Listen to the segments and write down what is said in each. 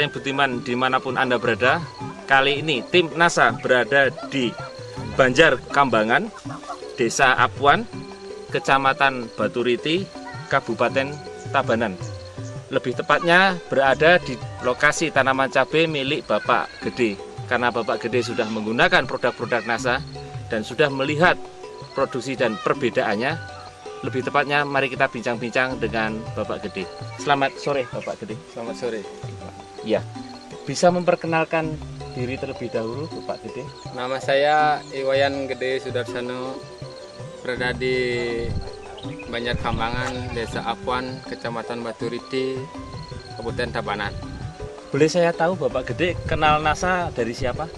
yang budiman dimanapun Anda berada. Kali ini tim NASA berada di Banjar Kambangan, Desa Apuan, Kecamatan Baturiti, Kabupaten Tabanan. Lebih tepatnya berada di lokasi tanaman cabai milik Bapak Gede. Karena Bapak Gede sudah menggunakan produk-produk NASA dan sudah melihat produksi dan perbedaannya. Lebih tepatnya mari kita bincang-bincang dengan Bapak Gede. Selamat sore Bapak Gede. Selamat sore. Ya, bisa memperkenalkan diri terlebih dahulu Bapak Gede? Nama saya Iwayan Gede Sudarsano, berada di Banjar Kambangan, Desa Apuan, Kecamatan Baturiti, Kabupaten Tabanan. Boleh saya tahu Bapak Gede kenal NASA dari siapa?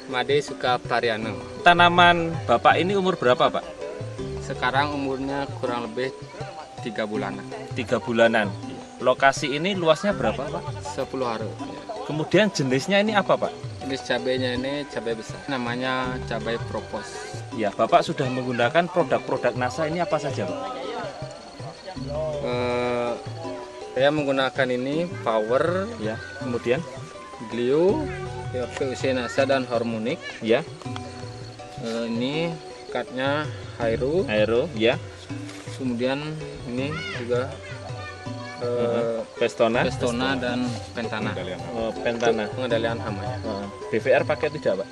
Made Sukaparyano. Tanaman Bapak ini umur berapa Pak? Sekarang umurnya kurang lebih 3 bulanan. 3 bulanan. Lokasi ini luasnya berapa Pak? 10 hari. Kemudian jenisnya ini apa Pak? Jenis cabainya ini cabai besar. Namanya cabai propos. Ya, Bapak sudah menggunakan produk-produk NASA ini apa saja Pak? Saya menggunakan ini Power, Ya, kemudian Glio, PUC NASA dan Harmonic. ya, Ini cutnya Hairu. Aero, ya, Kemudian ini juga Pestona, dan Pentana. Pentana. Pengendalian hamanya. BVR pakai tidak Pak?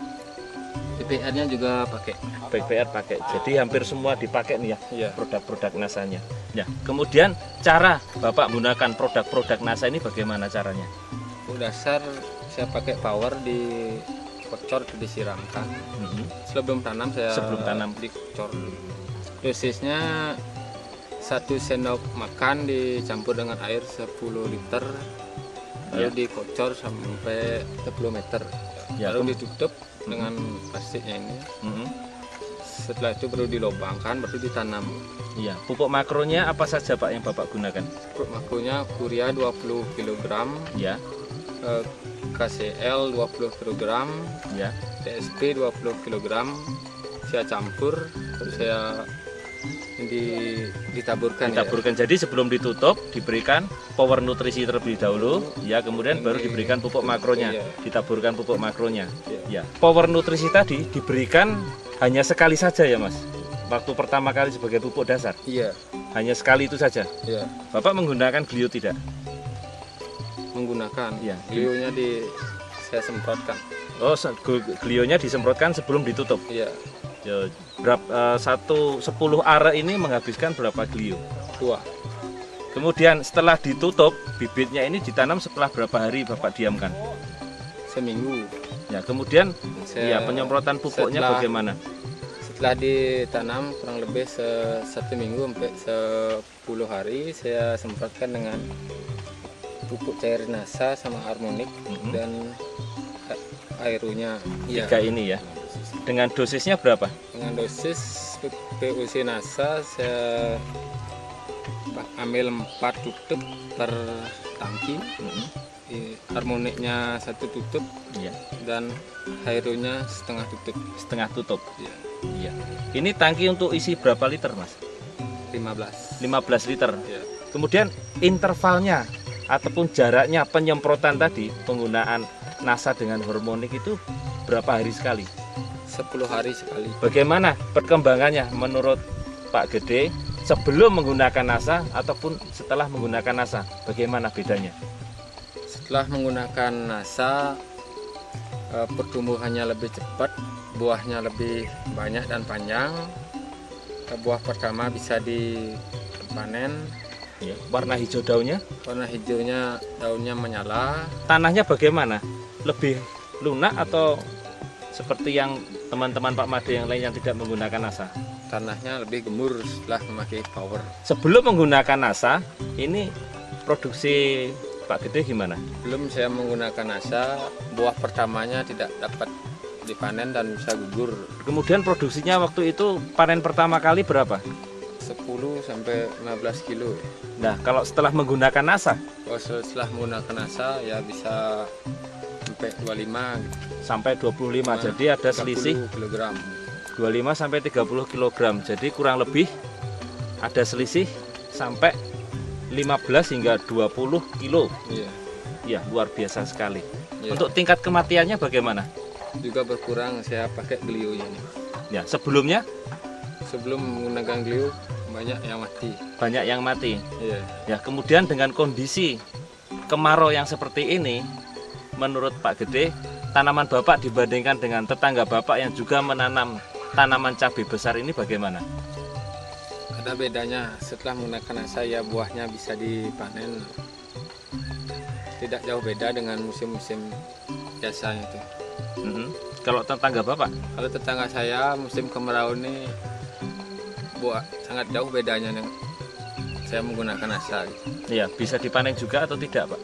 DPR-nya juga pakai. BVR pakai. Jadi hampir semua dipakai nih ya, Iya. produk-produk NASA-nya. Ya, kemudian cara Bapak menggunakan produk-produk NASA ini bagaimana caranya? Untuk dasar saya pakai Power di kocor disiramkan. Sebelum tanam saya dikocor. Dosisnya 1 sendok makan dicampur dengan air 10 liter, lalu dikocor sampai 10 meter. Ya, Lalu ditutup dengan plastiknya ini. Setelah itu baru dilobangkan, baru ditanam. Iya, pupuk makronya apa saja Pak yang Bapak gunakan? Pupuk makronya Urea 20 kg, Ya, KCL 20 kg, ya, TSP 20 kg. Saya campur, baru saya ditaburkan. Jadi sebelum ditutup diberikan power nutrisi terlebih dahulu, ya, kemudian baru diberikan pupuk makronya, ditaburkan pupuk makronya. Ya, power nutrisi tadi diberikan hanya sekali saja ya Mas? Waktu pertama kali sebagai pupuk dasar? Iya. Hanya sekali itu saja? Iya. Bapak menggunakan Glio tidak? Menggunakan. Ya. Glionya saya semprotkan. Oh, Glionya disemprotkan sebelum ditutup? Iya. Ya, berapa 10 are ini menghabiskan berapa Glio? 2. Kemudian setelah ditutup, bibitnya ini ditanam setelah berapa hari Bapak diamkan? Seminggu. Ya, kemudian penyemprotan pupuknya bagaimana? Setelah ditanam kurang lebih 1 minggu sampai 10 hari saya semprotkan dengan pupuk cair NASA sama Harmonic dan Airunya. 3 ini ya. Dengan dosisnya berapa? Dengan dosis PUC NASA saya ambil 4 tutup per tangki. Harmoniknya 1 tutup, ya, dan Hairunya setengah tutup. Ya. Ya. Ini tangki untuk isi berapa liter Mas? 15 liter. Ya. Kemudian intervalnya ataupun jaraknya penyemprotan tadi, penggunaan NASA dengan Harmonic itu berapa hari sekali? 10 hari sekali. Bagaimana perkembangannya menurut Pak Gede sebelum menggunakan NASA ataupun setelah menggunakan NASA? Bagaimana bedanya? Setelah menggunakan NASA, pertumbuhannya lebih cepat, buahnya lebih banyak dan panjang. Buah pertama bisa dipanen. Ya. Warna hijau daunnya? Warna hijaunya daunnya menyala. Tanahnya bagaimana? Lebih lunak atau seperti yang teman-teman Pak Made yang lain yang tidak menggunakan NASA? Tanahnya lebih gembur setelah memakai Power. Sebelum menggunakan NASA, ini produksi Pak Gede gimana? Belum saya menggunakan NASA, buah pertamanya tidak dapat dipanen dan bisa gugur. Kemudian produksinya waktu itu panen pertama kali berapa? 10 sampai 15 kilo. Nah, kalau setelah menggunakan NASA? Kalau setelah menggunakan NASA ya bisa sampai 25 gitu. Sampai 25, jadi ada selisih kilogram. 25 sampai 30 kg. Jadi kurang lebih ada selisih sampai 15 hingga 20 kilo. Iya. Ya, luar biasa sekali. Ya. Untuk tingkat kematiannya bagaimana? Juga berkurang, saya pakai glio ini. Ya, sebelumnya Sebelum menggunakan glio banyak yang mati. banyak yang mati. Iya. Ya, kemudian dengan kondisi kemarau yang seperti ini, menurut Pak Gede, tanaman Bapak dibandingkan dengan tetangga Bapak yang juga menanam tanaman cabai besar ini bagaimana? Ada bedanya, setelah menggunakan NASA ya buahnya bisa dipanen. Tidak jauh beda dengan musim-musim biasanya itu. Kalau tetangga Bapak? Kalau tetangga saya musim kemarau ini buah sangat jauh bedanya dengan saya menggunakan NASA. Gitu. Ya, bisa dipanen juga atau tidak, Pak?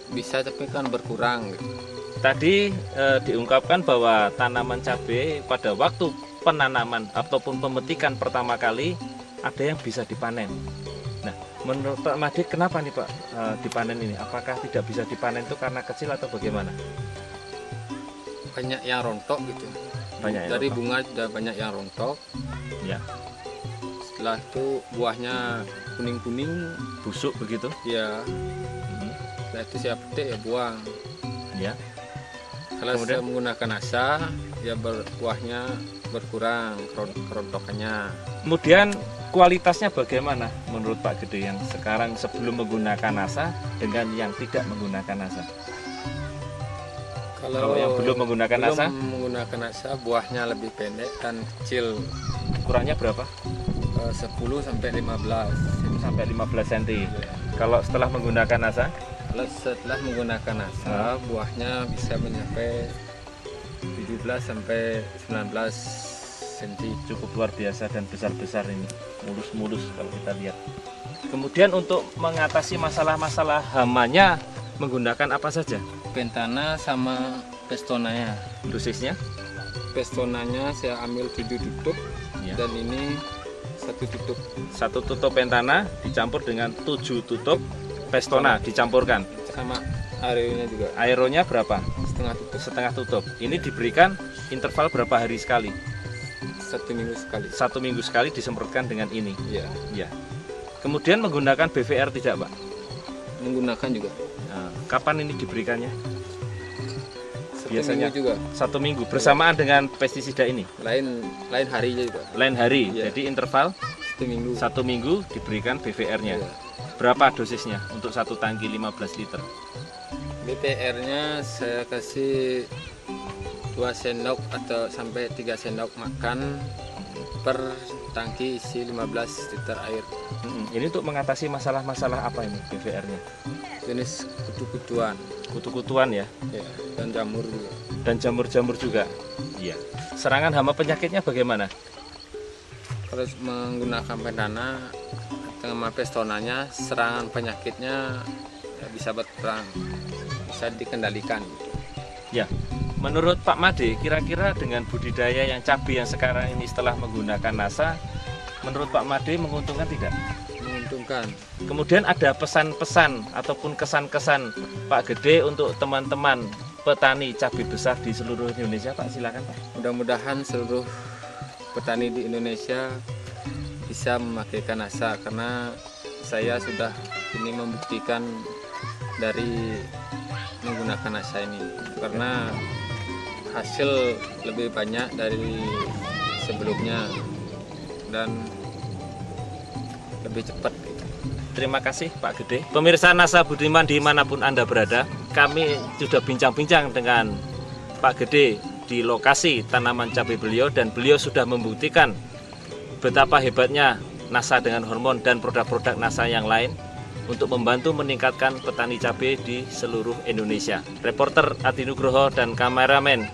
Bisa tapi kan berkurang. Gitu. Tadi diungkapkan bahwa tanaman cabai pada waktu penanaman ataupun pemetikan pertama kali ada yang bisa dipanen. Nah, menurut Pak Made, kenapa nih Pak dipanen ini? Apakah tidak bisa dipanen itu karena kecil atau bagaimana? Banyak yang rontok gitu. Banyak Dari rontok. bunga sudah banyak yang rontok. Ya, Setelah itu buahnya kuning-kuning, busuk begitu. ya. Setelah itu saya petik ya buang. Ya. Kalau Kemudian? saya menggunakan NASA, ya buahnya berkurang kerontokannya. Kemudian kualitasnya bagaimana menurut Pak Gede yang sekarang sebelum menggunakan NASA dengan yang tidak menggunakan NASA? Kalau yang belum menggunakan NASA? belum menggunakan NASA, buahnya lebih pendek dan kecil, Ukurannya berapa? 10 sampai 15. 10 sampai 15 cm. Ya. Kalau setelah menggunakan NASA? Kalau setelah menggunakan NASA, buahnya bisa mencapai 17 sampai 19 cm. Cukup luar biasa dan besar-besar ini, mulus-mulus kalau kita lihat. Kemudian untuk mengatasi masalah-masalah hamanya menggunakan apa saja? Pentana sama pestonanya. Dosisnya? Pestonanya saya ambil 7 tutup Ya. dan ini 1 tutup. 1 tutup pentana dicampur dengan 7 tutup pestona dicampurkan. Sama airnya juga Aeronya berapa? setengah tutup, Setengah tutup. Ini diberikan interval berapa hari sekali? 1 minggu sekali. 1 minggu sekali disemprotkan dengan ini. Ya, Ya. Kemudian menggunakan BVR tidak, Pak? menggunakan juga. Nah, kapan ini diberikannya? 1 Biasanya minggu juga. 1 minggu bersamaan dengan pestisida ini. Lain harinya juga. Lain hari. Ya. Jadi interval 1 minggu. 1 minggu diberikan BVR-nya. Ya. Berapa dosisnya untuk 1 tangki 15 liter? BPR-nya saya kasih 2 sendok atau sampai 3 sendok makan per tangki isi 15 liter air. Ini untuk mengatasi masalah-masalah apa ini BVR-nya? Jenis kutu-kutuan, Kutu-kutuan ya, ya, dan jamur juga. dan jamur-jamur juga. Iya. Serangan hama penyakitnya bagaimana? Kalau menggunakan pentana sama pestonanya, serangan penyakitnya ya, bisa berkurang, bisa dikendalikan. Ya. Menurut Pak Made, kira-kira dengan budidaya yang cabai yang sekarang ini setelah menggunakan NASA, menurut Pak Made menguntungkan tidak? Menguntungkan. Kemudian ada pesan-pesan ataupun kesan-kesan Pak Gede untuk teman-teman petani cabai besar di seluruh Indonesia, Pak, silakan Pak. Mudah-mudahan seluruh petani di Indonesia bisa memakaikan NASA, karena saya sudah ini membuktikan dari menggunakan NASA ini, karena hasil lebih banyak dari sebelumnya dan lebih cepat. Terima kasih Pak Gede. Pemirsa NASA Budiman dimanapun Anda berada, kami sudah bincang-bincang dengan Pak Gede di lokasi tanaman cabai beliau, dan beliau sudah membuktikan betapa hebatnya NASA dengan hormon dan produk-produk NASA yang lain untuk membantu meningkatkan petani cabai di seluruh Indonesia. Reporter Adi Nugroho dan kameramen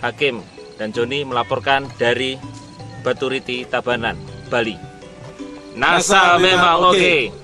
Hakim dan Joni melaporkan dari Baturiti, Tabanan, Bali. NASA memang oke.